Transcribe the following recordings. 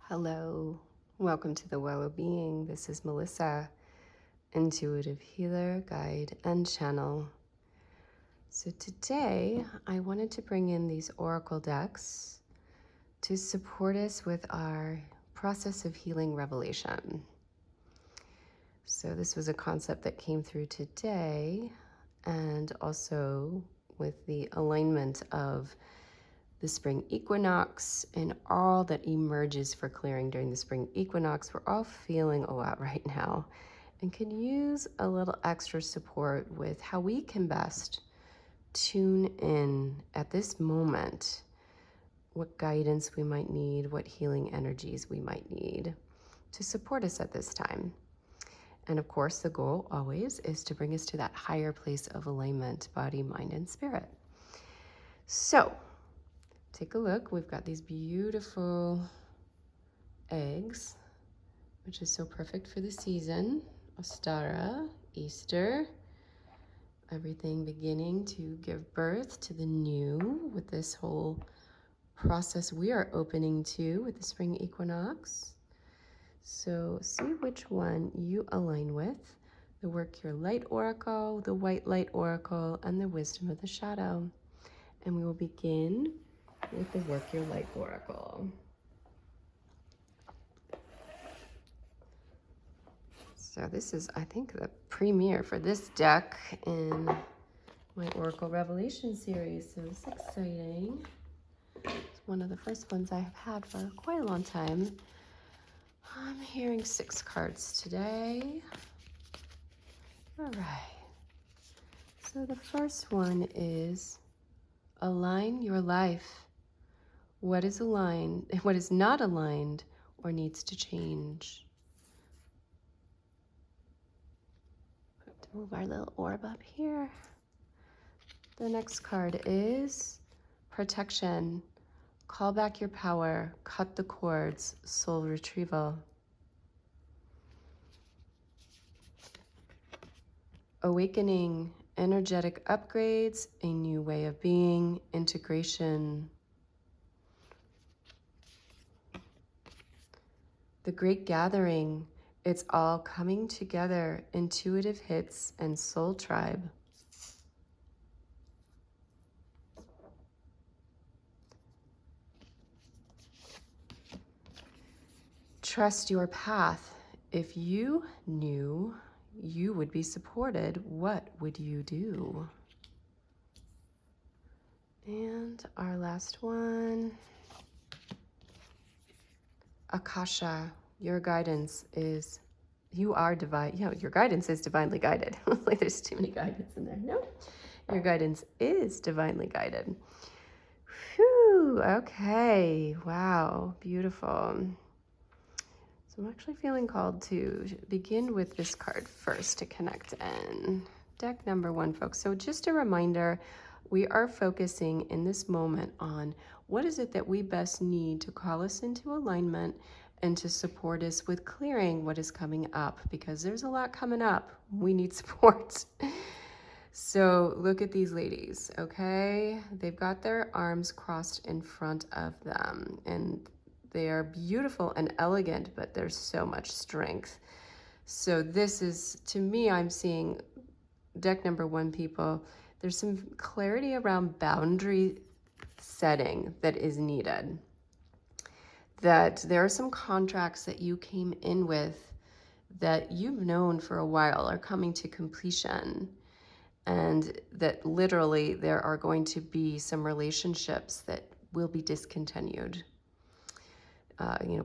Hello, welcome to the Well of Being. This is Melissa, intuitive healer, guide, and channel. So today I wanted to bring in these oracle decks to support us with our process of healing revelation. So this was a concept that came through today, and also with the alignment of the spring equinox and all that emerges for clearing during the spring equinox. We're all feeling a lot right now and could use a little extra support with how we can best tune in at this moment, what guidance we might need, what healing energies we might need to support us at this time. And of course, the goal always is to bring us to that higher place of alignment, body, mind, and spirit. So take a look. We've got these beautiful eggs, which is so perfect for the season. Ostara, Easter, everything beginning to give birth to the new with this whole process we are opening to with the spring equinox. So see which one you align with. The Work Your Light Oracle, the White Light Oracle, and the Wisdom of the Shadow. And we will begin with the Work Your Light Oracle. So this is, I think, the premiere for this deck in my Oracle Revelation series. So it's exciting. It's one of the first ones I have had for quite a long time. I'm hearing 6 cards today. All right. So the first one is align your life. What is aligned, what is not aligned or needs to change? Move our little orb up here. The next card is protection. Call back your power. Cut the cords. Soul retrieval. Awakening. Energetic upgrades. A new way of being. Integration. The Great Gathering. It's all coming together. Intuitive hits and soul tribe. Trust your path. If you knew you would be supported, what would you do? And our last one, Akasha. Your guidance is, you are divine. Yeah, your guidance is divinely guided. Like there's too many guidance in there. No, your guidance is divinely guided. Whew, okay, wow, beautiful. So I'm actually feeling called to begin with this card first to connect in. Deck number 1, folks. So just a reminder, we are focusing in this moment on what is it that we best need to call us into alignment and to support us with clearing what is coming up, because there's a lot coming up. We need support. So look at these ladies, okay? They've got their arms crossed in front of them, and they are beautiful and elegant, but there's so much strength. So this is, to me, I'm seeing deck number 1, people. There's some clarity around boundary setting that is needed. That there are some contracts that you came in with that you've known for a while are coming to completion. And that literally there are going to be some relationships that will be discontinued.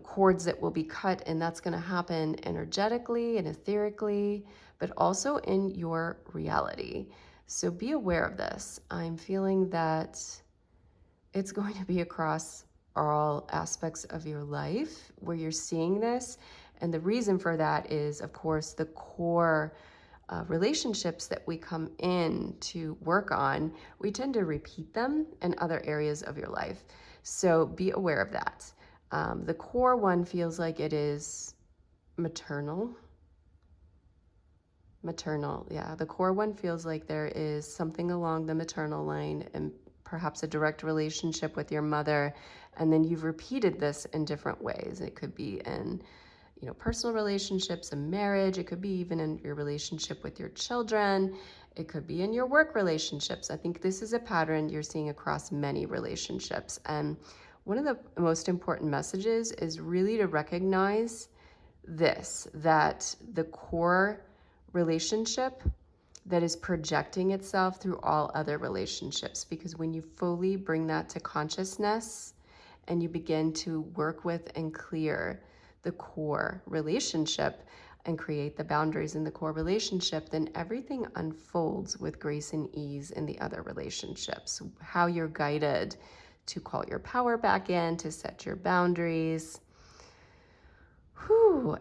Cords that will be cut, and that's going to happen energetically and etherically, but also in your reality. So be aware of this. I'm feeling that it's going to be across all aspects of your life where you're seeing this. And the reason for that is, of course, the core relationships that we come in to work on, we tend to repeat them in other areas of your life. So be aware of that. The core one feels like it is maternal. Yeah. The core one feels like there is something along the maternal line and perhaps a direct relationship with your mother, and then you've repeated this in different ways. It could be in, personal relationships, a marriage. It could be even in your relationship with your children. It could be in your work relationships. I think this is a pattern you're seeing across many relationships. And one of the most important messages is really to recognize this, that the core relationship that is projecting itself through all other relationships. Because when you fully bring that to consciousness and you begin to work with and clear the core relationship and create the boundaries in the core relationship, then everything unfolds with grace and ease in the other relationships. How you're guided to call your power back in, to set your boundaries.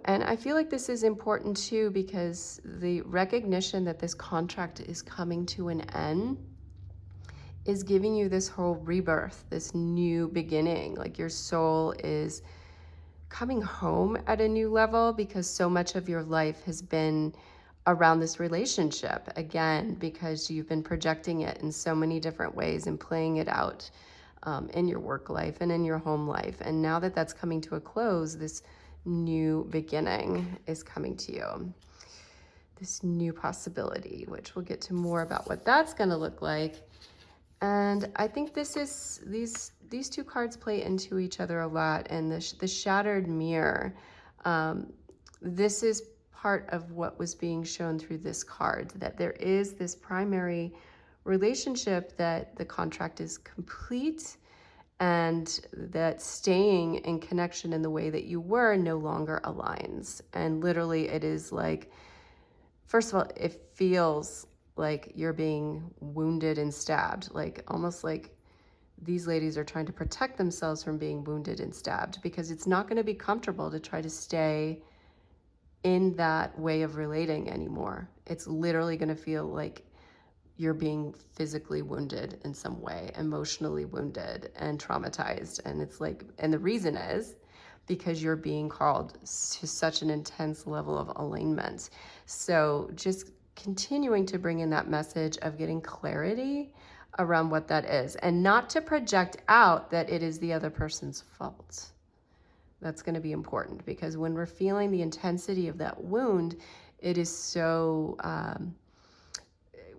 And I feel like this is important too, because the recognition that this contract is coming to an end is giving you this whole rebirth, this new beginning. Like your soul is coming home at a new level, because so much of your life has been around this relationship, again, because you've been projecting it in so many different ways and playing it out in your work life and in your home life. And now that that's coming to a close, this new beginning is coming to you. This new possibility, which we'll get to more about what that's going to look like. And I think these two cards play into each other a lot. And the shattered mirror, this is part of what was being shown through this card, that there is this primary relationship, that the contract is complete, and that staying in connection in the way that you were no longer aligns. And literally it is like, first of all, it feels like you're being wounded and stabbed, like almost like these ladies are trying to protect themselves from being wounded and stabbed, because it's not going to be comfortable to try to stay in that way of relating anymore. It's literally going to feel like you're being physically wounded in some way, emotionally wounded and traumatized. And it's like, and the reason is because you're being called to such an intense level of alignment. So just continuing to bring in that message of getting clarity around what that is, and not to project out that it is the other person's fault. That's going to be important, because when we're feeling the intensity of that wound, it is so,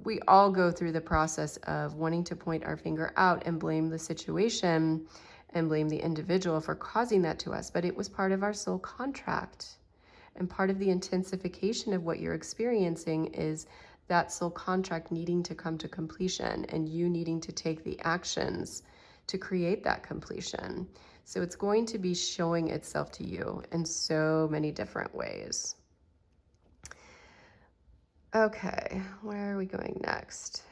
we all go through the process of wanting to point our finger out and blame the situation and blame the individual for causing that to us. But it was part of our soul contract. And part of the intensification of what you're experiencing is that soul contract needing to come to completion, and you needing to take the actions to create that completion. So it's going to be showing itself to you in so many different ways. Okay, where are we going next?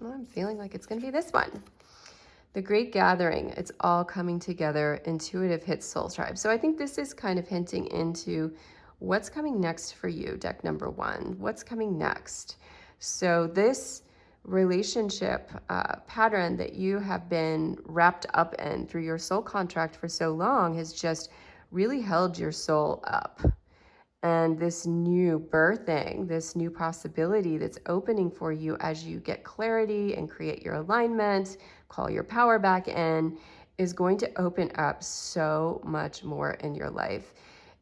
Well, I'm feeling like it's going to be this one. The Great Gathering. It's all coming together. Intuitive hits Soul Tribe. So I think this is kind of hinting into what's coming next for you, deck number one. What's coming next? So this relationship pattern that you have been wrapped up in through your soul contract for so long has just really held your soul up. And this new birthing, this new possibility that's opening for you as you get clarity and create your alignment, call your power back in, is going to open up so much more in your life.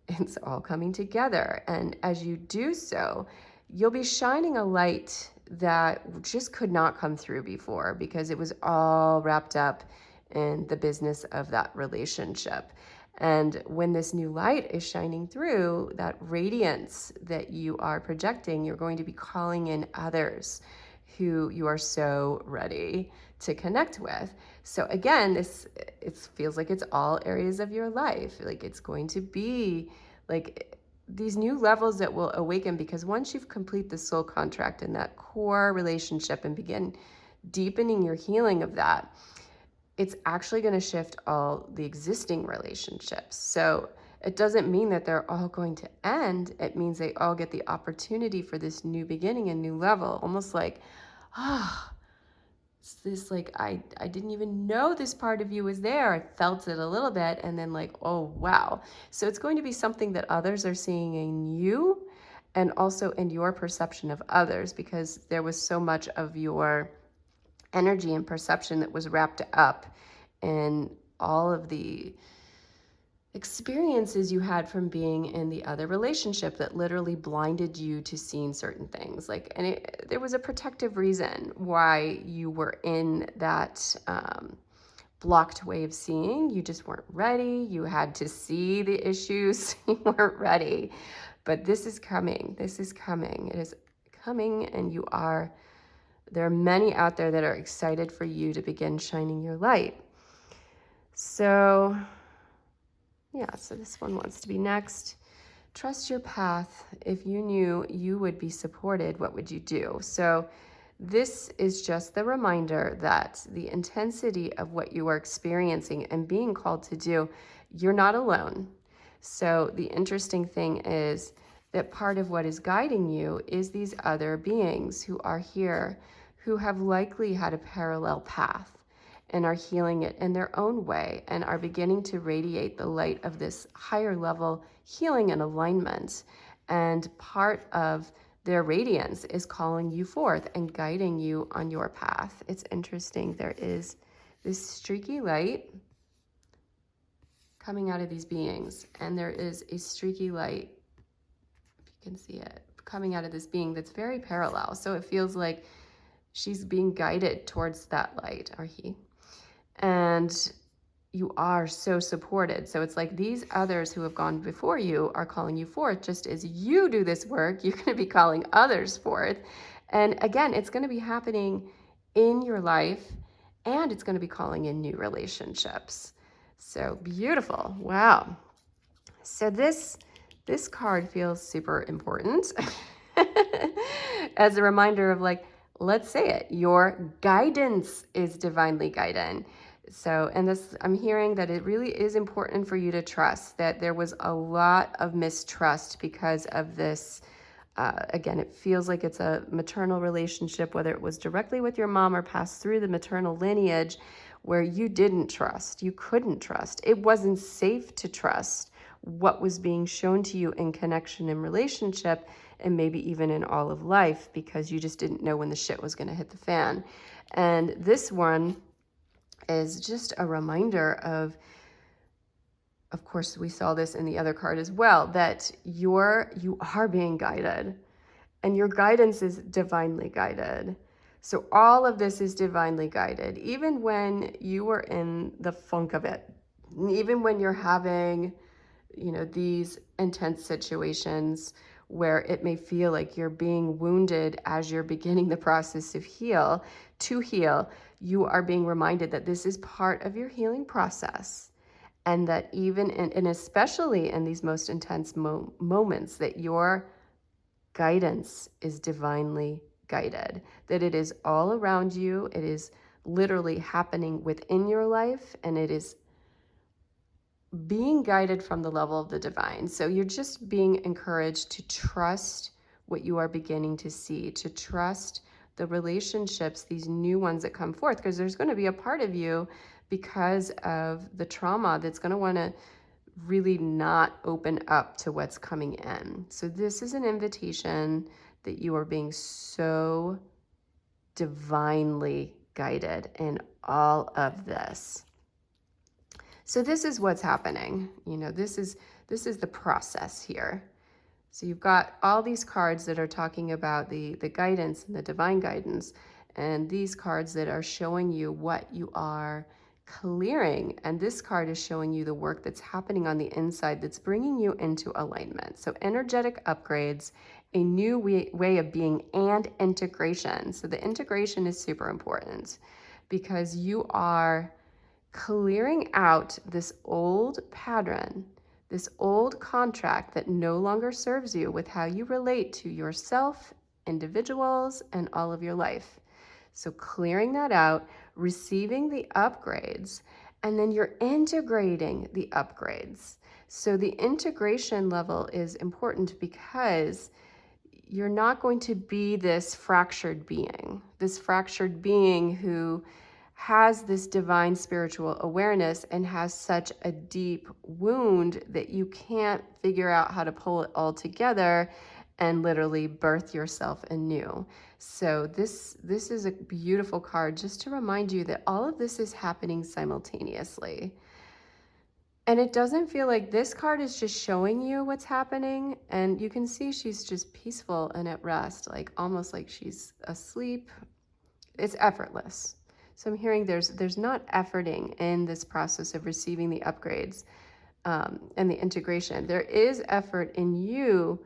It's all coming together. And as you do so, you'll be shining a light that just could not come through before, because it was all wrapped up in the business of that relationship. And when this new light is shining through, that radiance that you are projecting, you're going to be calling in others who you are so ready to connect with. So again, it feels like it's all areas of your life. Like it's going to be like these new levels that will awaken, because once you've complete the soul contract in that core relationship and begin deepening your healing of that, it's actually going to shift all the existing relationships. So it doesn't mean that they're all going to end. It means they all get the opportunity for this new beginning and new level. Almost like, it's this like, I didn't even know this part of you was there. I felt it a little bit, and then like, oh, wow. So it's going to be something that others are seeing in you, and also in your perception of others, because there was so much of your energy and perception that was wrapped up in all of the experiences you had from being in the other relationship that literally blinded you to seeing certain things. Like, and there was a protective reason why you were in that blocked way of seeing. You just weren't ready. You had to see the issues. You weren't ready. But this is coming. This is coming. It is coming, and you are. There are many out there that are excited for you to begin shining your light. So yeah, so this one wants to be next. Trust your path. If you knew you would be supported, what would you do? So this is just the reminder that the intensity of what you are experiencing and being called to do, you're not alone. So the interesting thing is that part of what is guiding you is these other beings who are here, who have likely had a parallel path and are healing it in their own way and are beginning to radiate the light of this higher level healing and alignment. And part of their radiance is calling you forth and guiding you on your path. It's interesting. There is this streaky light coming out of these beings, and there is a streaky light, if you can see it, coming out of this being that's very parallel. So it feels like she's being guided towards that light, or he. And you are so supported. So it's like these others who have gone before you are calling you forth. Just as you do this work, you're going to be calling others forth. And again, it's going to be happening in your life, and it's going to be calling in new relationships. So beautiful. Wow. So this card feels super important as a reminder of, like, let's say it, your guidance is divinely guided. So, and this, I'm hearing that it really is important for you to trust that there was a lot of mistrust because of this. Again, it feels like it's a maternal relationship, whether it was directly with your mom or passed through the maternal lineage, where you didn't trust, you couldn't trust. It wasn't safe to trust what was being shown to you in connection and relationship, and maybe even in all of life, because you just didn't know when the shit was going to hit the fan. And this one is just a reminder of course, we saw this in the other card as well, that you are being guided, and your guidance is divinely guided. So all of this is divinely guided, even when you are in the funk of it, even when you're having, these intense situations where it may feel like you're being wounded as you're beginning the process of heal. You are being reminded that this is part of your healing process, and that even and especially in these most intense moments, that your guidance is divinely guided, that it is all around you. It is literally happening within your life, and it is being guided from the level of the divine. So you're just being encouraged to trust what you are beginning to see, to trust the relationships, these new ones that come forth, because there's going to be a part of you, because of the trauma, that's going to want to really not open up to what's coming in. So this is an invitation that you are being so divinely guided in all of this. So this is what's happening. This is the process here. So you've got all these cards that are talking about the guidance and the divine guidance, and these cards that are showing you what you are clearing. And this card is showing you the work that's happening on the inside that's bringing you into alignment. So energetic upgrades, a new way of being, and integration. So the integration is super important, because you are clearing out this old pattern, this old contract that no longer serves you with how you relate to yourself, individuals, and all of your life. So clearing that out, receiving the upgrades, and then you're integrating the upgrades. So the integration level is important, because you're not going to be this fractured being who has this divine spiritual awareness and has such a deep wound that you can't figure out how to pull it all together and literally birth yourself anew. So this is a beautiful card just to remind you that all of this is happening simultaneously. And it doesn't feel like this card is just showing you what's happening. And you can see she's just peaceful and at rest, like almost like she's asleep. It's effortless. So I'm hearing there's not efforting in this process of receiving the upgrades and the integration. There is effort in you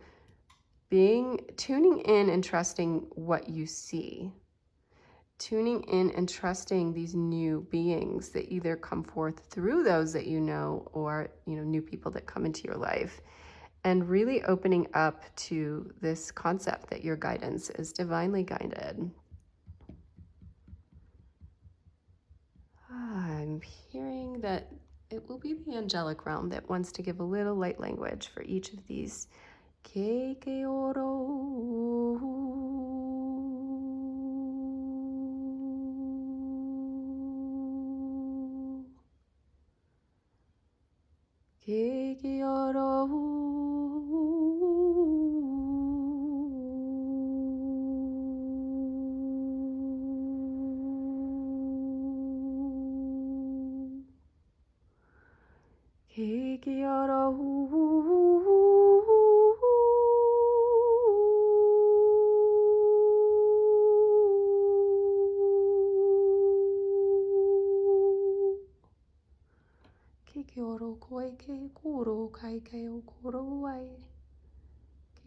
tuning in and trusting what you see. Tuning in and trusting these new beings that either come forth through those that you know, or new people that come into your life, and really opening up to this concept that your guidance is divinely guided. I'm hearing that it will be the angelic realm that wants to give a little light language for each of these. Ke oro. Ke oro. Ke oro. Ke oro koe ke koro kai ke o koro ai.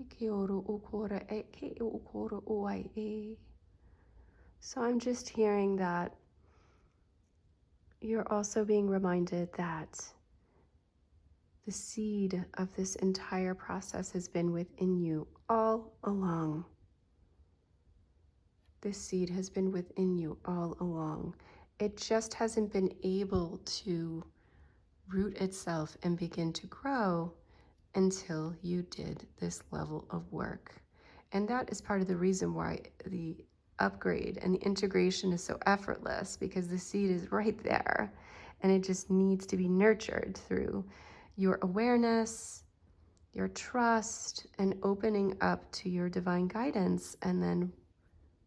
Ke oro o kora e ke o koro o ai e. So I'm just hearing that you're also being reminded that the seed of this entire process has been within you all along. This seed has been within you all along. It just hasn't been able to root itself and begin to grow until you did this level of work. And that is part of the reason why the upgrade and the integration is so effortless, because the seed is right there and it just needs to be nurtured through your awareness, your trust, and opening up to your divine guidance, and then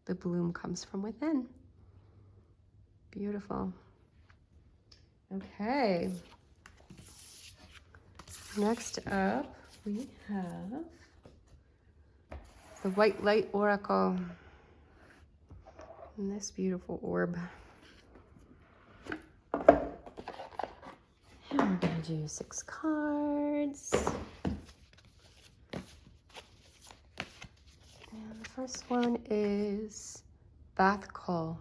the bloom comes from within. Beautiful. Okay. Next up, we have the White Light Oracle and this beautiful orb. And we're going to do 6 cards. And the first one is Bath Call.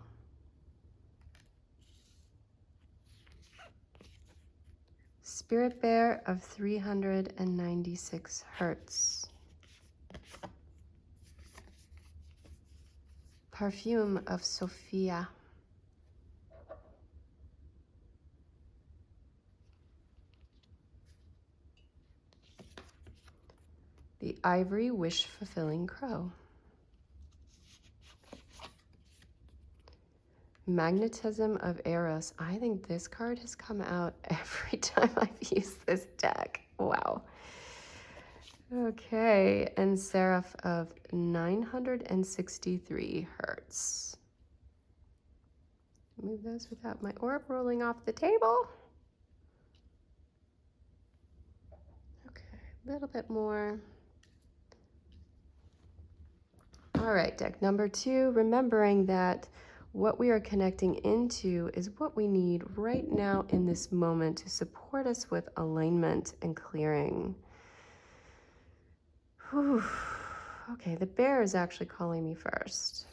Spirit Bear of 396 Hertz. Perfume of Sophia. The Ivory Wish-Fulfilling Crow. Magnetism of Eros. I think this card has come out every time I've used this deck. Wow. Okay, and Seraph of 963 Hertz. Move those without my orb rolling off the table. Okay, a little bit more. All right, deck number 2, remembering that what we are connecting into is what we need right now in this moment to support us with alignment and clearing. Whew. Okay, the bear is actually calling me first.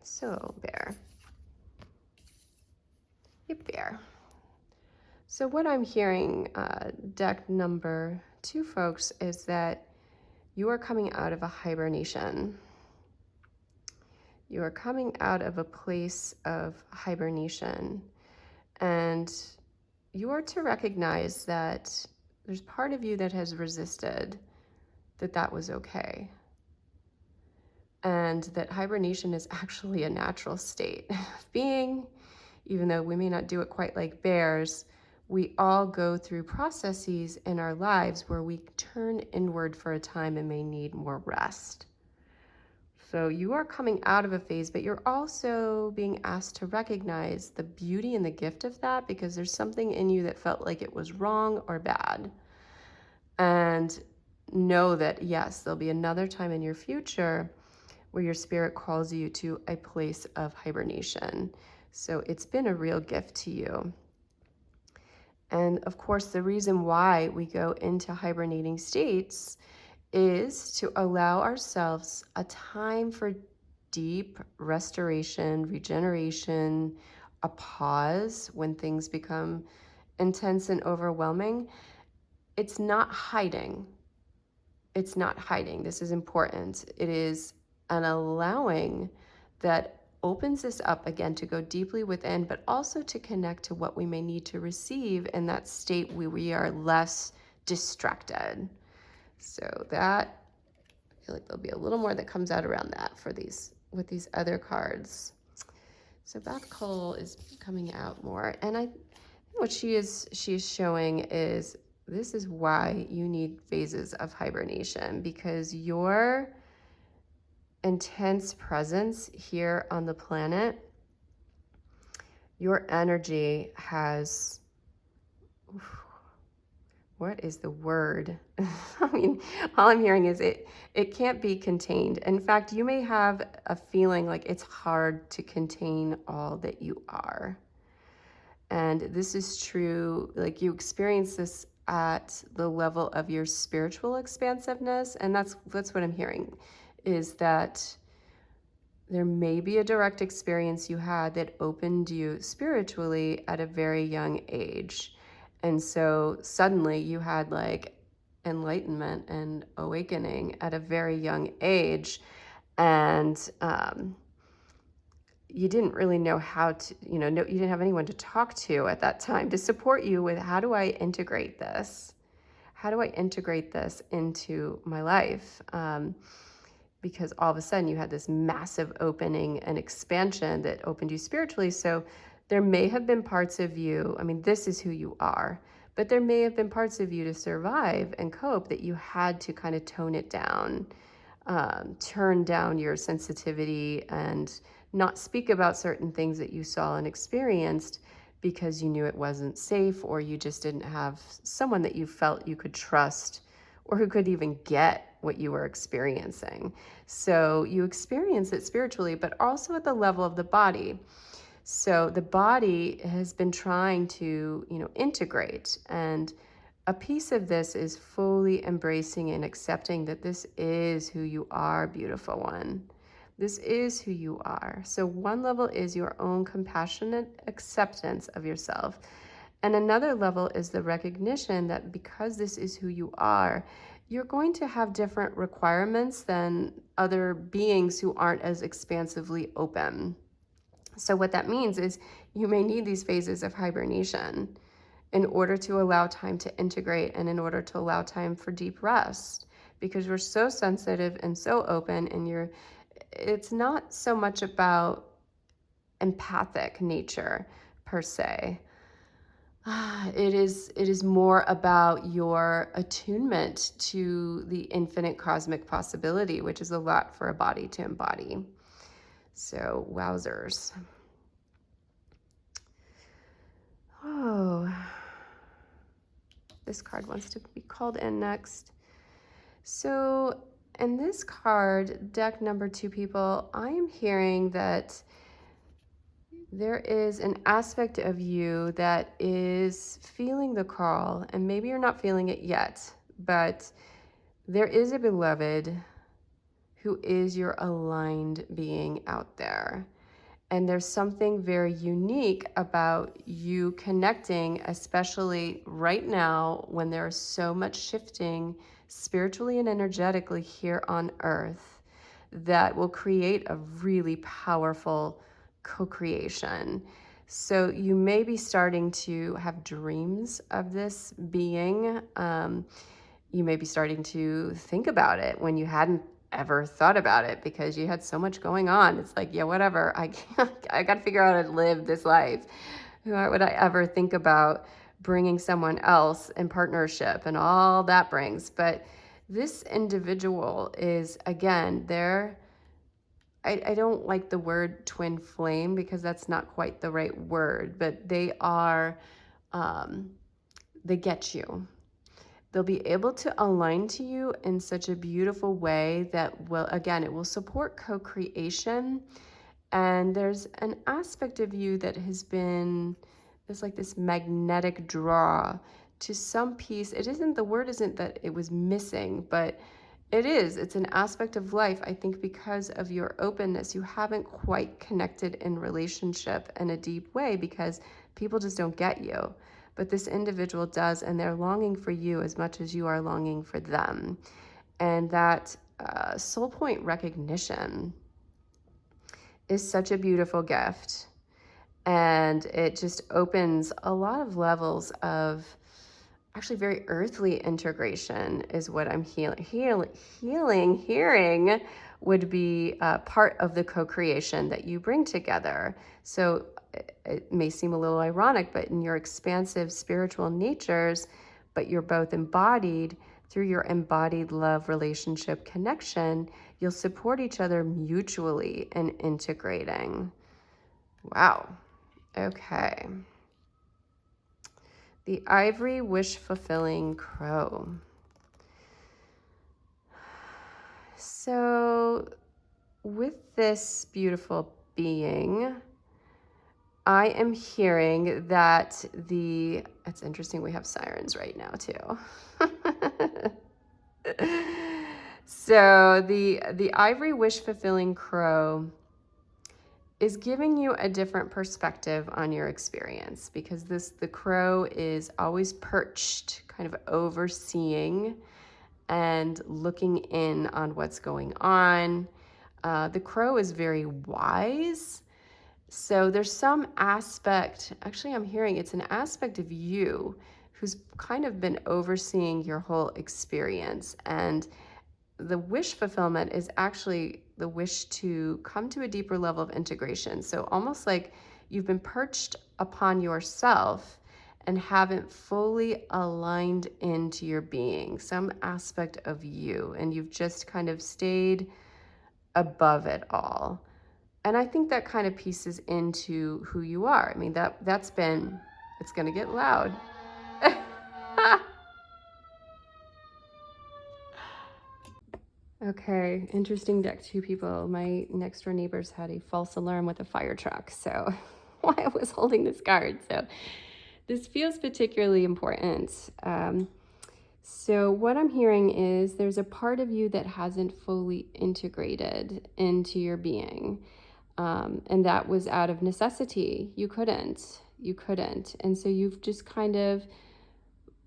So, bear. Hey, bear. So what I'm hearing, deck number 2, folks, is that you are coming out of a hibernation. You are coming out of a place of hibernation, and you are to recognize that there's part of you that has resisted that was okay, and that hibernation is actually a natural state of being, even though we may not do it quite like bears. we all go through processes in our lives where we turn inward for a time and may need more rest. So you are coming out of a phase, but you're also being asked to recognize the beauty and the gift of that, because there's something in you that felt like it was wrong or bad. And know that, yes, there'll be another time in your future where your spirit calls you to a place of hibernation. So it's been a real gift to you. And of course, the reason why we go into hibernating states is to allow ourselves a time for deep restoration, regeneration, a pause when things become intense and overwhelming. It's not hiding. It's not hiding. This is important. It is an allowing that opens us up again to go deeply within, but also to connect to what we may need to receive in that state where we are less distracted. So that, I feel like there'll be a little more that comes out around that for these, with these other cards. So Beth Cole is coming out more. And I think what she's showing is this is why you need phases of hibernation, because your intense presence here on the planet, your energy has, what is the word? I mean, all I'm hearing is it can't be contained. In fact, you may have a feeling like it's hard to contain all that you are. And this is true, like you experience this at the level of your spiritual expansiveness. And that's what I'm hearing, is that there may be a direct experience you had that opened you spiritually at a very young age. And so suddenly you had like enlightenment and awakening at a very young age. And you didn't really know how to, you didn't have anyone to talk to at that time to support you with, how do I integrate this? How do I integrate this into my life? Because all of a sudden you had this massive opening and expansion that opened you spiritually. So there may have been parts of you, I mean, this is who you are, but there may have been parts of you to survive and cope that you had to kind of tone it down, turn down your sensitivity and not speak about certain things that you saw and experienced because you knew it wasn't safe, or you just didn't have someone that you felt you could trust or who could even get what you were experiencing. So you experience it spiritually, but also at the level of the body. So the body has been trying to, integrate. And a piece of this is fully embracing and accepting that this is who you are, beautiful one. This is who you are. So one level is your own compassionate acceptance of yourself. And another level is the recognition that because this is who you are, you're going to have different requirements than other beings who aren't as expansively open. So what that means is you may need these phases of hibernation in order to allow time to integrate and in order to allow time for deep rest, because you're so sensitive and so open, and it's not so much about empathic nature per se. It is more about your attunement to the infinite cosmic possibility, which is a lot for a body to embody. So, wowzers. Oh, this card wants to be called in next. So, in this card, deck number 2, people, I am hearing that there is an aspect of you that is feeling the call, and maybe you're not feeling it yet, but there is a beloved who is your aligned being out there. And there's something very unique about you connecting, especially right now when there's so much shifting spiritually and energetically here on Earth, that will create a really powerful co-creation. So you may be starting to have dreams of this being. You may be starting to think about it when you hadn't ever thought about it because you had so much going on. It's like, yeah, whatever. I got to figure out how to live this life. Why would I ever think about bringing someone else in partnership and all that brings. But this individual is, again, I don't like the word twin flame because that's not quite the right word, but they get you. They'll be able to align to you in such a beautiful way that will, again, it will support co-creation. And there's an aspect of you that has been, there's like this magnetic draw to some piece. The word isn't that it was missing, but it's an aspect of life. I think because of your openness, you haven't quite connected in relationship in a deep way because people just don't get you. But this individual does, and they're longing for you as much as you are longing for them. And that soul point recognition is such a beautiful gift. And it just opens a lot of levels of actually very earthly integration is what I'm hearing would be part of the co-creation that you bring together. So it may seem a little ironic, but in your expansive spiritual natures, but you're both embodied through your embodied love relationship connection, you'll support each other mutually in integrating. Wow. Okay. The ivory wish-fulfilling crow. So with this beautiful being, I am hearing that it's interesting, we have sirens right now too. So the ivory wish-fulfilling crow is giving you a different perspective on your experience because the crow is always perched, kind of overseeing and looking in on what's going on. The crow is very wise. So there's some aspect, actually I'm hearing it's an aspect of you who's kind of been overseeing your whole experience. And the wish fulfillment is actually the wish to come to a deeper level of integration. So almost like you've been perched upon yourself and haven't fully aligned into your being, some aspect of you, and you've just kind of stayed above it all. And I think that kind of pieces into who you are. I mean, that's been, it's gonna get loud. Okay, interesting deck, 2 people. My next door neighbors had a false alarm with a fire truck, so why I was holding this card. So this feels particularly important. So what I'm hearing is there's a part of you that hasn't fully integrated into your being. And that was out of necessity. You couldn't. And so you've just kind of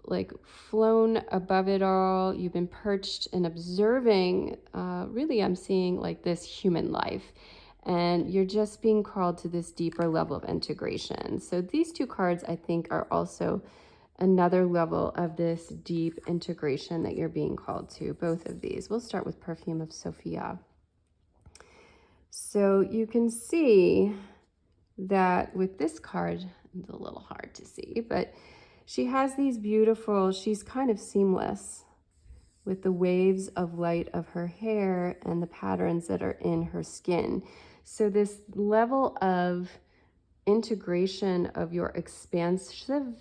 like flown above it all. You've been perched and observing, really I'm seeing like this human life, and you're just being called to this deeper level of integration. So these 2 cards I think are also another level of this deep integration that you're being called to, both of these. We'll start with Perfume of Sophia. So you can see that with this card, it's a little hard to see, but she has these beautiful, she's kind of seamless with the waves of light of her hair and the patterns that are in her skin. So this level of integration of your expansive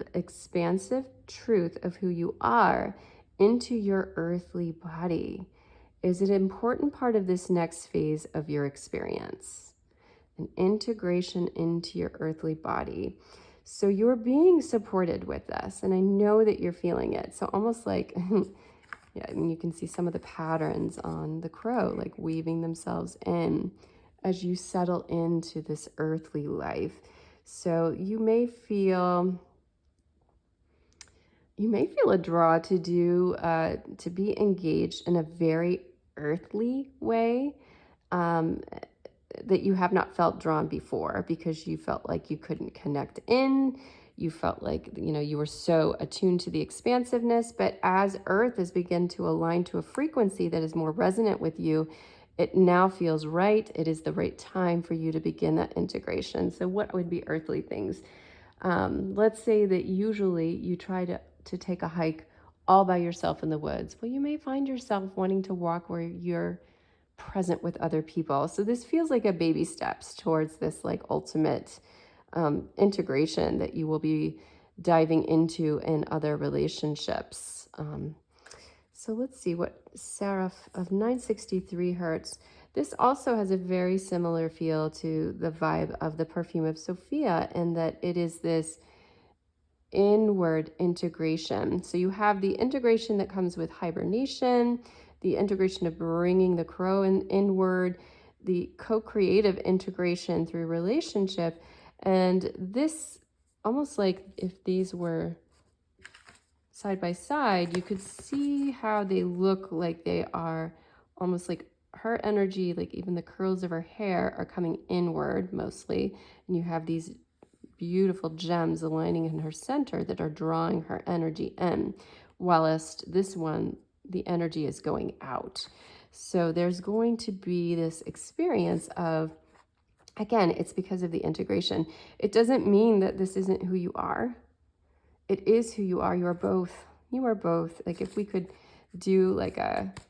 truth of who you are into your earthly body is an important part of this next phase of your experience. An integration into your earthly body. So you're being supported with this, and I know that you're feeling it. So almost like, yeah, I mean, you can see some of the patterns on the crow, like weaving themselves in as you settle into this earthly life. So you may feel a draw to be engaged in a very earthly way, that you have not felt drawn before because you felt like you couldn't connect in. You felt like, you were so attuned to the expansiveness, but as Earth has begun to align to a frequency that is more resonant with you, it now feels right. It is the right time for you to begin that integration. So what would be earthly things? Let's say that usually you try to take a hike all by yourself in the woods. Well, you may find yourself wanting to walk where you're present with other people. So this feels like a baby steps towards this like ultimate integration that you will be diving into in other relationships. So let's see what Seraph of 963 hertz. This also has a very similar feel to the vibe of the perfume of Sophia, in that it is this inward integration. So you have the integration that comes with hibernation, the integration of bringing the crow inward, the co-creative integration through relationship. And this, almost like if these were side by side, you could see how they look like they are almost like her energy, like even the curls of her hair are coming inward mostly. And you have these beautiful gems aligning in her center that are drawing her energy in, whilst this one, the energy is going out. So there's going to be this experience of, again, it's because of the integration. It doesn't mean that this isn't who you are. It is who you are. You are both. You are both. Like if we could do like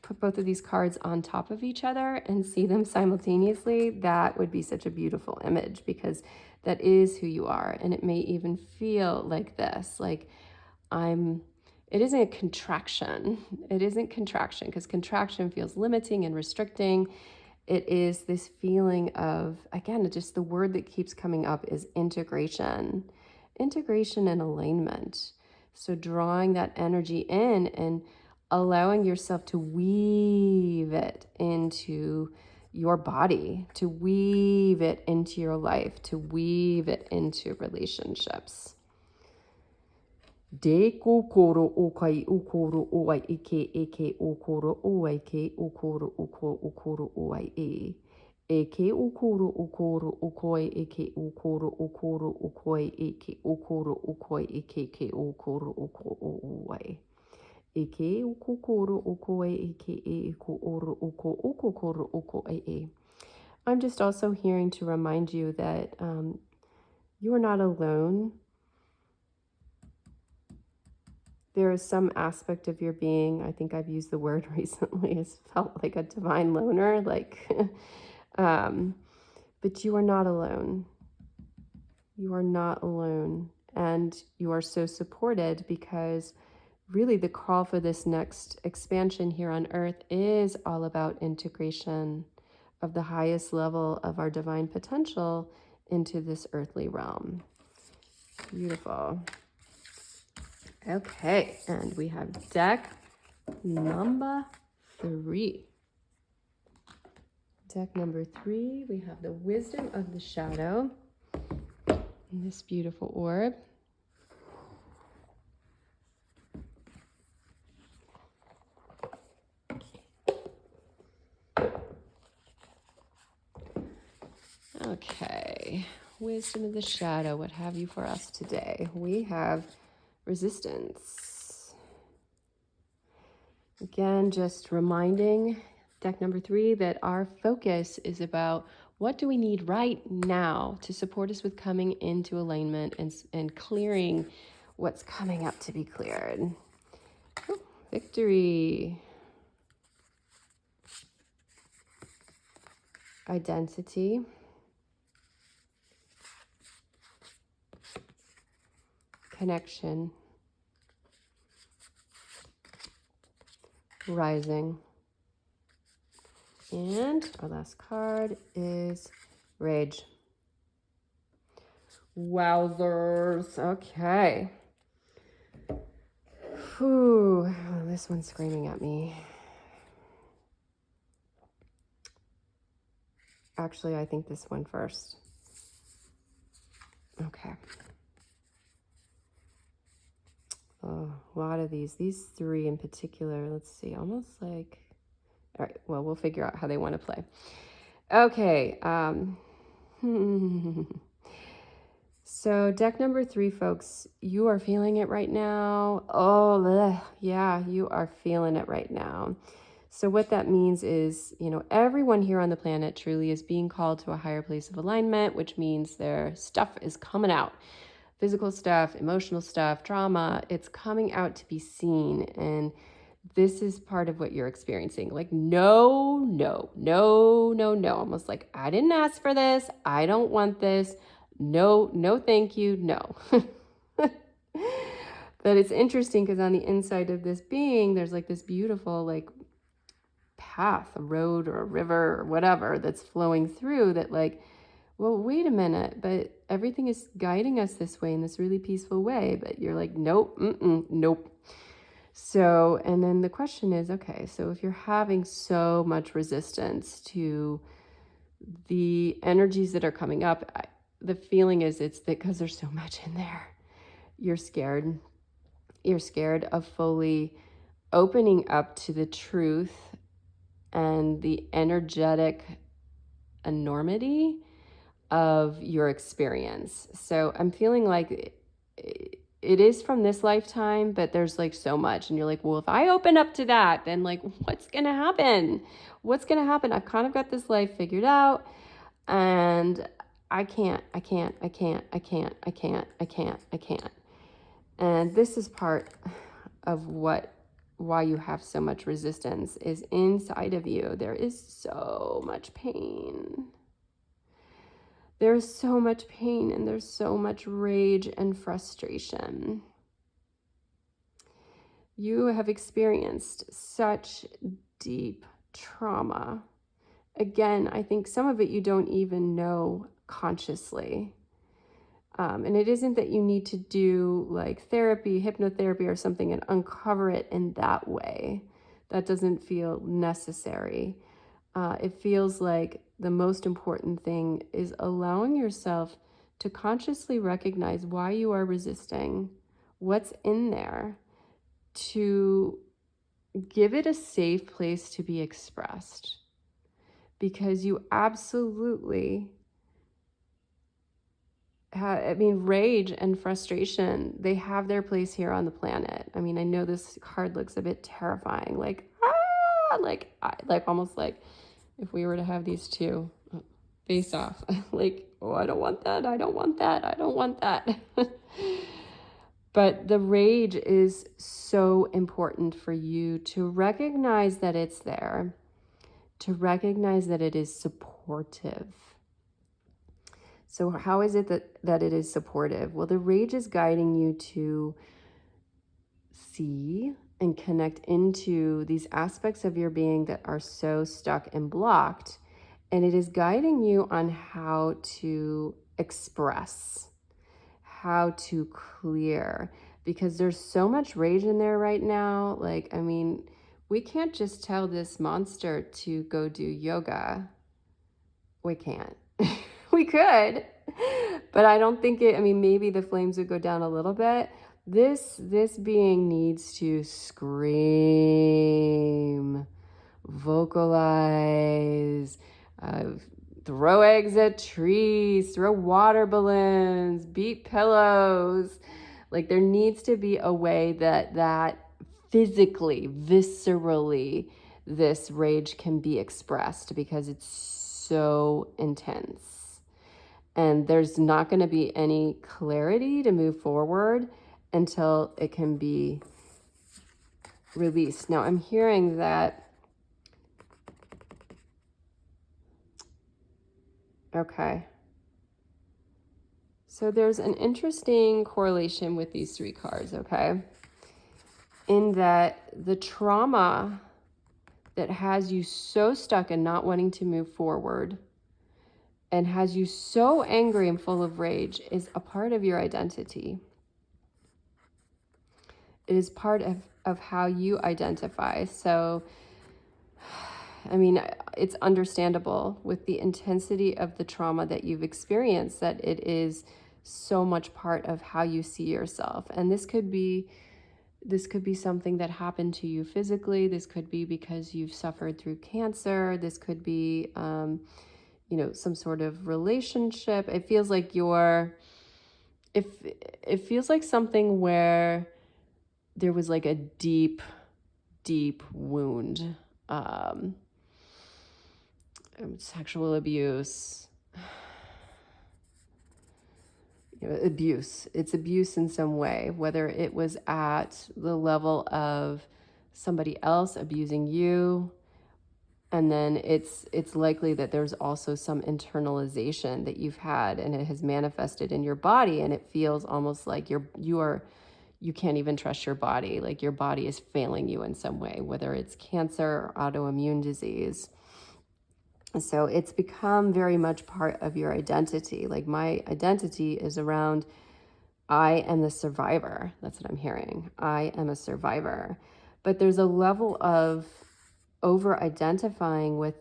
put both of these cards on top of each other and see them simultaneously, that would be such a beautiful image, because that is who you are. And it may even feel like this, like it isn't a contraction. It isn't contraction, because contraction feels limiting and restricting. It is this feeling of, again, just the word that keeps coming up is integration. Integration and alignment. So drawing that energy in and allowing yourself to weave it into your body, to weave it into your life, to weave it into relationships. De kokoro okai ukoro oai ike eke okoro oai ke okoro okoro oai e. Eke ukoro ukoro ukoi eke ukoro ukoro ukoi eke ukoro ukoi eke ke ukoro uko oai. Eke ukoro ukoi eke eko oro uko ukoro uko e. I'm just also hearing to remind you that you are not alone. There is some aspect of your being, I think I've used the word recently, it's felt like a divine loner, like, but you are not alone. You are not alone. And you are so supported, because really the call for this next expansion here on earth is all about integration of the highest level of our divine potential into this earthly realm. Beautiful. Okay, and we have deck number 3. Deck number 3, we have the Wisdom of the Shadow in this beautiful orb. Okay, Wisdom of the Shadow, what have you for us today? We have resistance. Again, just reminding deck number 3 that our focus is about what do we need right now to support us with coming into alignment and clearing what's coming up to be cleared. Ooh, victory. Identity. Connection. Rising. And our last card is Rage. Wowzers. Okay. Whew. Oh, this one's screaming at me. Actually, I think this one first. Okay. Oh, a lot of these 3 in particular, let's see, almost like, all right, well, we'll figure out how they want to play. Okay. So deck number 3, folks, you are feeling it right now. Oh, yeah, you are feeling it right now. So what that means is, everyone here on the planet truly is being called to a higher place of alignment, which means their stuff is coming out. physical stuff, emotional stuff, trauma. It's coming out to be seen. And this is part of what you're experiencing. Like, no, no, no, no, no. Almost like, I didn't ask for this. I don't want this. No, no, thank you. No. But it's interesting because on the inside of this being, there's like this beautiful, like, path, a road or a river or whatever that's flowing through that, like, well, wait a minute, but everything is guiding us this way in this really peaceful way. But you're like, nope, nope. So, and then the question is, okay, so if you're having so much resistance to the energies that are coming up, the feeling is it's because there's so much in there. You're scared. You're scared of fully opening up to the truth and the energetic enormity of your experience. So I'm feeling like it is from this lifetime, but there's like so much. And you're like, well, if I open up to that, then like, what's going to happen? What's going to happen? I've kind of got this life figured out, and I can't. And this is part of why you have so much resistance is inside of you. There is so much pain. There's so much pain and there's so much rage and frustration. You have experienced such deep trauma. Again, I think some of it you don't even know consciously. And it isn't that you need to do like therapy, hypnotherapy or something and uncover it in that way. That doesn't feel necessary. It feels like the most important thing is allowing yourself to consciously recognize why you are resisting, what's in there, to give it a safe place to be expressed. Because you absolutely rage and frustration, they have their place here on the planet. I mean, I know this card looks a bit terrifying, like, almost like if we were to have these two face off, like, oh, I don't want that. I don't want that. I don't want that. But the rage is so important for you to recognize that it's there, to recognize that it is supportive. So how is it that it is supportive? Well, the rage is guiding you to see and connect into these aspects of your being that are so stuck and blocked. And it is guiding you on how to express, how to clear, because there's so much rage in there right now. Like, I mean, we can't just tell this monster to go do yoga. We can't. We could, but I don't think maybe the flames would go down a little bit. This being needs to scream, vocalize, throw eggs at trees, throw water balloons, beat pillows. Like, there needs to be a way that physically, viscerally, this rage can be expressed, because it's so intense. And there's not going to be any clarity to move forward until it can be released. Now, I'm hearing that, okay. So there's an interesting correlation with these three cards, okay? In that the trauma that has you so stuck and not wanting to move forward and has you so angry and full of rage is a part of your identity. It is part of how you identify. So, I mean, it's understandable with the intensity of the trauma that you've experienced that it is so much part of how you see yourself. And this could be something that happened to you physically. This could be because you've suffered through cancer. This could be, some sort of relationship. It feels like it feels like something where there was like a deep, deep wound, sexual abuse, abuse. It's abuse in some way, whether it was at the level of somebody else abusing you, and then it's likely that there's also some internalization that you've had and it has manifested in your body, and it feels almost like you can't even trust your body, like your body is failing you in some way, whether it's cancer or autoimmune disease. So it's become very much part of your identity. Like my identity is around, I am the survivor. That's what I'm hearing. I am a survivor. But there's a level of over identifying with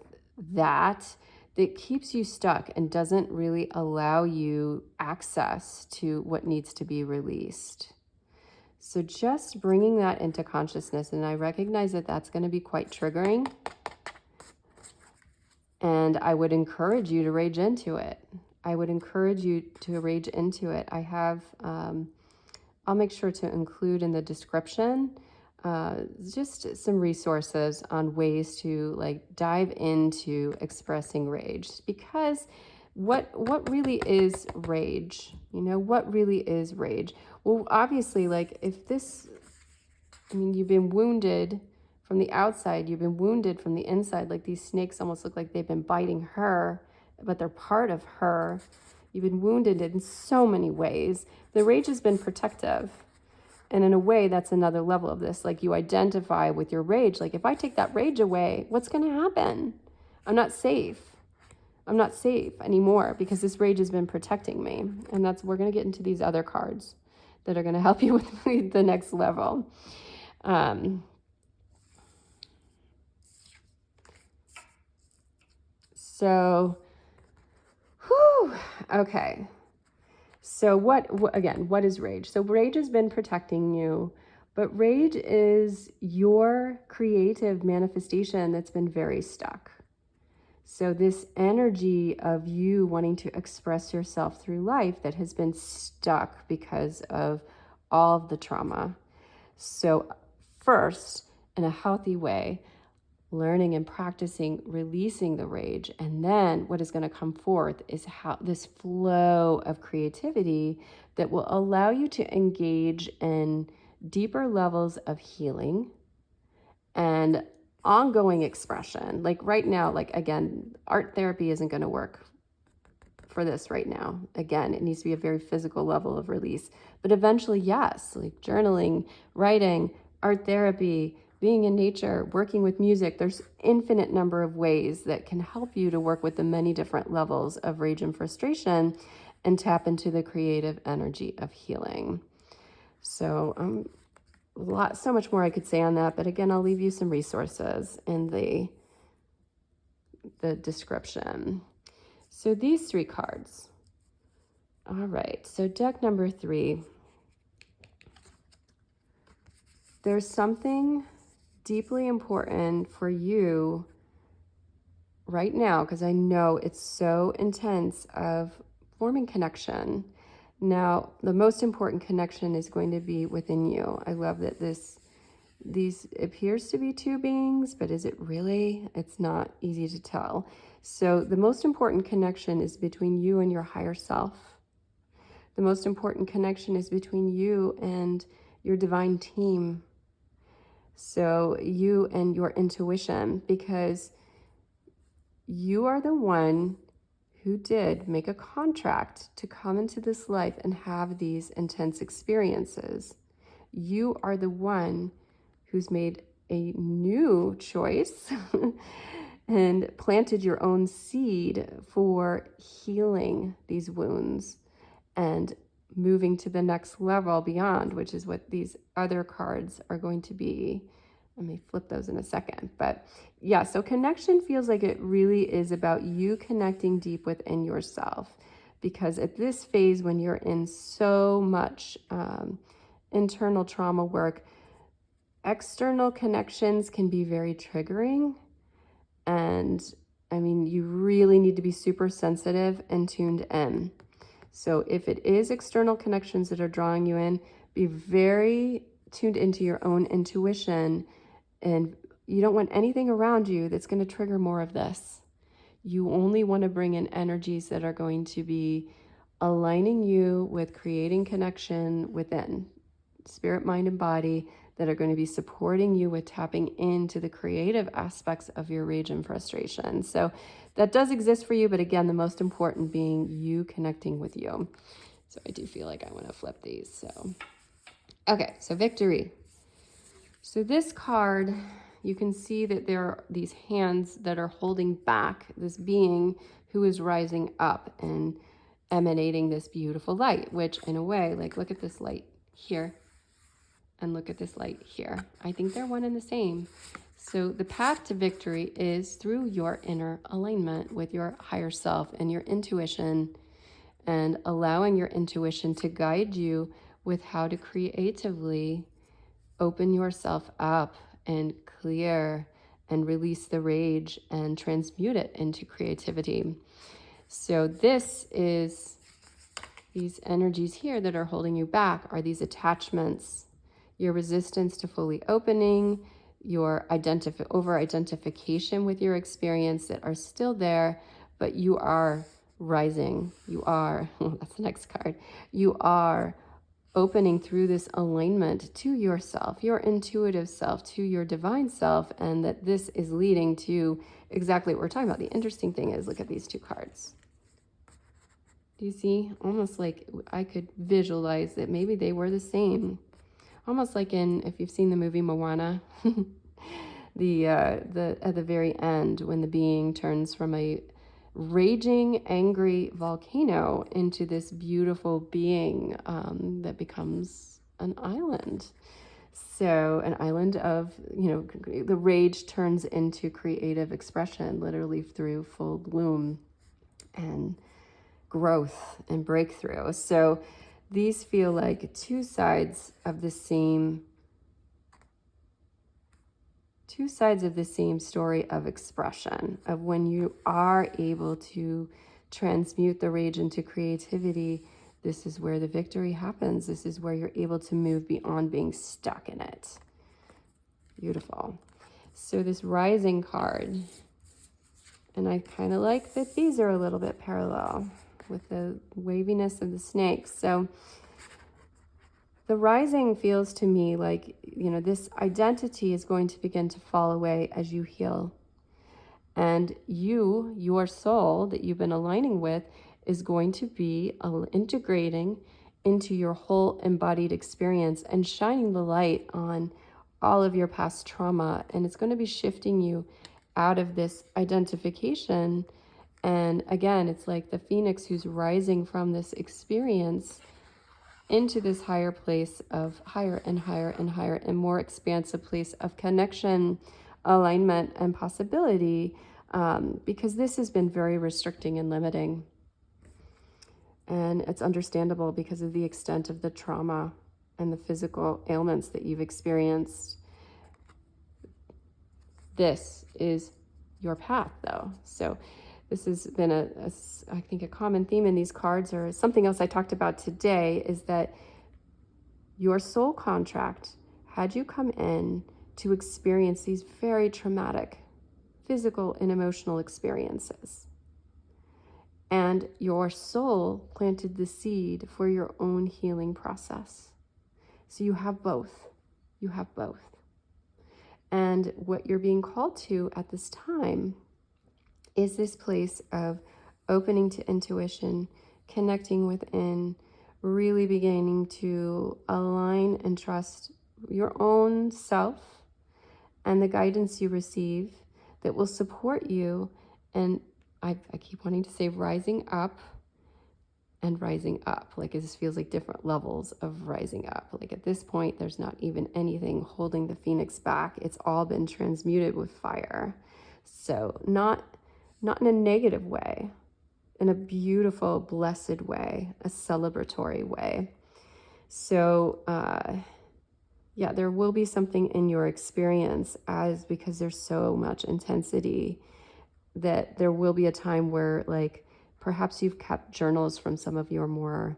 that keeps you stuck and doesn't really allow you access to what needs to be released. So just bringing that into consciousness, and I recognize that that's going to be quite triggering. And I would encourage you to rage into it. I would encourage you to rage into it. I have, I'll make sure to include in the description just some resources on ways to like dive into expressing rage. Because what really is rage? You know, what really is rage? Well, obviously, like if this, I mean, you've been wounded from the outside, you've been wounded from the inside. Like these snakes almost look like they've been biting her, but they're part of her. You've been wounded in so many ways. The rage has been protective. And in a way, that's another level of this. Like you identify with your rage. Like if I take that rage away, what's going to happen? I'm not safe. I'm not safe anymore because this rage has been protecting me. And we're going to get into these other cards that are going to help you with the next level. So, okay. So what is rage? So rage has been protecting you, but rage is your creative manifestation that's been very stuck. So this energy of you wanting to express yourself through life that has been stuck because of all of the trauma. So first, in a healthy way, learning and practicing releasing the rage, and then what is going to come forth is how this flow of creativity that will allow you to engage in deeper levels of healing and ongoing expression. Like right now, like again, art therapy isn't going to work for this right now. Again, it needs to be a very physical level of release, but eventually, yes, like journaling, writing, art therapy, being in nature, working with music. There's infinite number of ways that can help you to work with the many different levels of rage and frustration and tap into the creative energy of healing. So so much more I could say on that, but again, I'll leave you some resources in the description. So these 3 cards. All right, so deck number 3. There's something deeply important for you right now, because I know it's so intense, of forming connection. Now, the most important connection is going to be within you. I love that these appears to be 2 beings, but is it really? It's not easy to tell. So the most important connection is between you and your higher self. The most important connection is between you and your divine team. So you and your intuition, because you are the one who did make a contract to come into this life and have these intense experiences. You are the one who's made a new choice and planted your own seed for healing these wounds and moving to the next level beyond, which is what these other cards are going to be. I may flip those in a second, but yeah, so connection feels like it really is about you connecting deep within yourself, because at this phase when you're in so much internal trauma work, external connections can be very triggering. And I mean, you really need to be super sensitive and tuned in. So if it is external connections that are drawing you in, be very tuned into your own intuition, and you don't want anything around you that's going to trigger more of this. You only want to bring in energies that are going to be aligning you with creating connection within spirit, mind, and body that are going to be supporting you with tapping into the creative aspects of your rage and frustration. So that does exist for you, but again, the most important being you connecting with you. So I do feel like I want to flip these. So, okay, so victory. So this card, you can see that there are these hands that are holding back this being who is rising up and emanating this beautiful light, which in a way, like, look at this light here and look at this light here. I think they're one and the same. So the path to victory is through your inner alignment with your higher self and your intuition, and allowing your intuition to guide you with how to creatively open yourself up and clear and release the rage and transmute it into creativity. So this is, these energies here that are holding you back are these attachments, your resistance to fully opening, your over-identification with your experience that are still there, but you are rising. You are, that's the next card, you are opening through this alignment to yourself, your intuitive self, to your divine self, and that this is leading to exactly what we're talking about. The interesting thing is, look at these two cards. Do you see? Almost like I could visualize that maybe they were the same. Almost like in, if you've seen the movie Moana, at the very end when the being turns from a raging, angry volcano into this beautiful being that becomes an island. So an island of, the rage turns into creative expression, literally through full bloom and growth and breakthrough. So these feel like two sides of the same story of expression, of when you are able to transmute the rage into creativity. This is where the victory happens. This is where you're able to move beyond being stuck in it. Beautiful. So this rising card, and I kind of like that these are a little bit parallel with the waviness of the snakes. So the rising feels to me like, this identity is going to begin to fall away as you heal. And your soul that you've been aligning with, is going to be integrating into your whole embodied experience and shining the light on all of your past trauma. And it's going to be shifting you out of this identification. And again, it's like the phoenix who's rising from this experience into this higher place of higher and higher and higher and more expansive place of connection, alignment, and possibility, because this has been very restricting and limiting. And it's understandable because of the extent of the trauma and the physical ailments that you've experienced. This is your path, though. So this has been I think a common theme in these cards, or something else I talked about today, is that your soul contract had you come in to experience these very traumatic physical and emotional experiences. And your soul planted the seed for your own healing process. So you have both. You have both. And what you're being called to at this time is this place of opening to intuition, connecting within, really beginning to align and trust your own self and the guidance you receive that will support you. And I keep wanting to say rising up and rising up. Like, this feels like different levels of rising up. Like, at this point, there's not even anything holding the phoenix back. It's all been transmuted with fire. So not in a negative way, in a beautiful, blessed way, a celebratory way. So, there will be something in your experience because there's so much intensity, that there will be a time where, like, perhaps you've kept journals from some of your more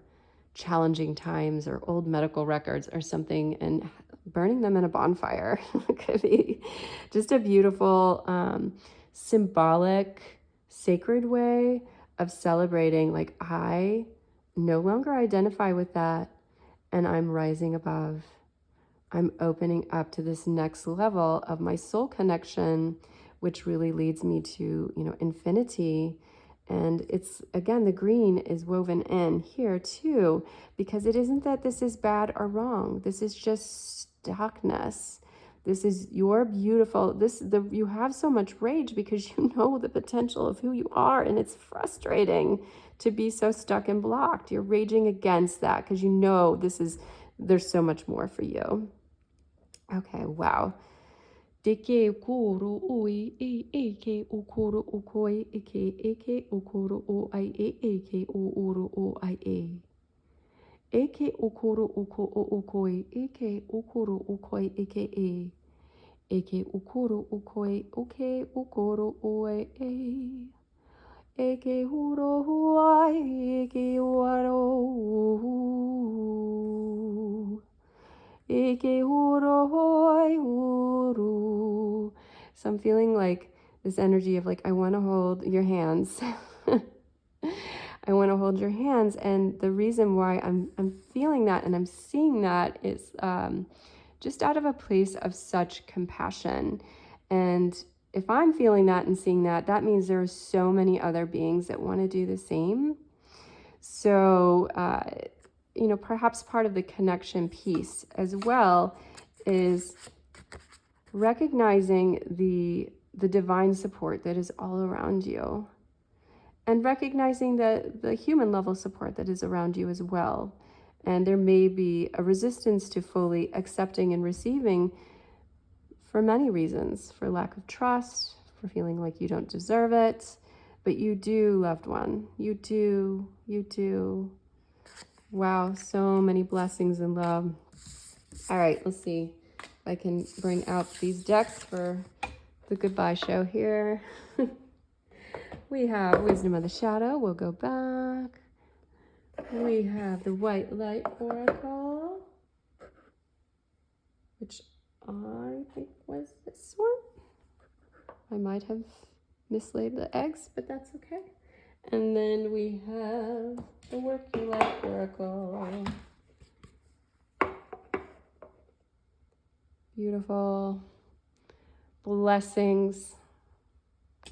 challenging times or old medical records or something, and burning them in a bonfire could be just a beautiful, symbolic, sacred way of celebrating, like, I no longer identify with that, and I'm rising above. I'm opening up to this next level of my soul connection, which really leads me to, infinity. And it's, again, the green is woven in here too, because it isn't that this is bad or wrong. This is just stuckness. This is your beautiful, you have so much rage because you know the potential of who you are, and it's frustrating to be so stuck and blocked. You're raging against that because you know there's so much more for you. Okay, wow. Deke ukuru ui eke ukuru ukoi eke ukuru o ai eke uru o ai e. Eke ukuru uko o ukoi eke ukuru ukoi eke e. Eke ukuru ukoi uke ukuru oe e. Eke huro huai eke waro. So I'm feeling like this energy of like, I want to hold your hands. I want to hold your hands. And the reason why I'm feeling that and I'm seeing that is just out of a place of such compassion. And if I'm feeling that and seeing that, that means there are so many other beings that want to do the same. So, perhaps part of the connection piece as well is recognizing the divine support that is all around you, and recognizing the human level support that is around you as well. And there may be a resistance to fully accepting and receiving for many reasons, for lack of trust, for feeling like you don't deserve it, but you do, loved one. You do. Wow, so many blessings and love. All right, let's see if I can bring out these decks for the goodbye show here. We have Wisdom of the Shadow. We'll go back. We have the White Light Oracle, which I think was this one. I might have mislaid the eggs, but that's okay. And then we have the Work Your Life Oracle. Beautiful. Blessings.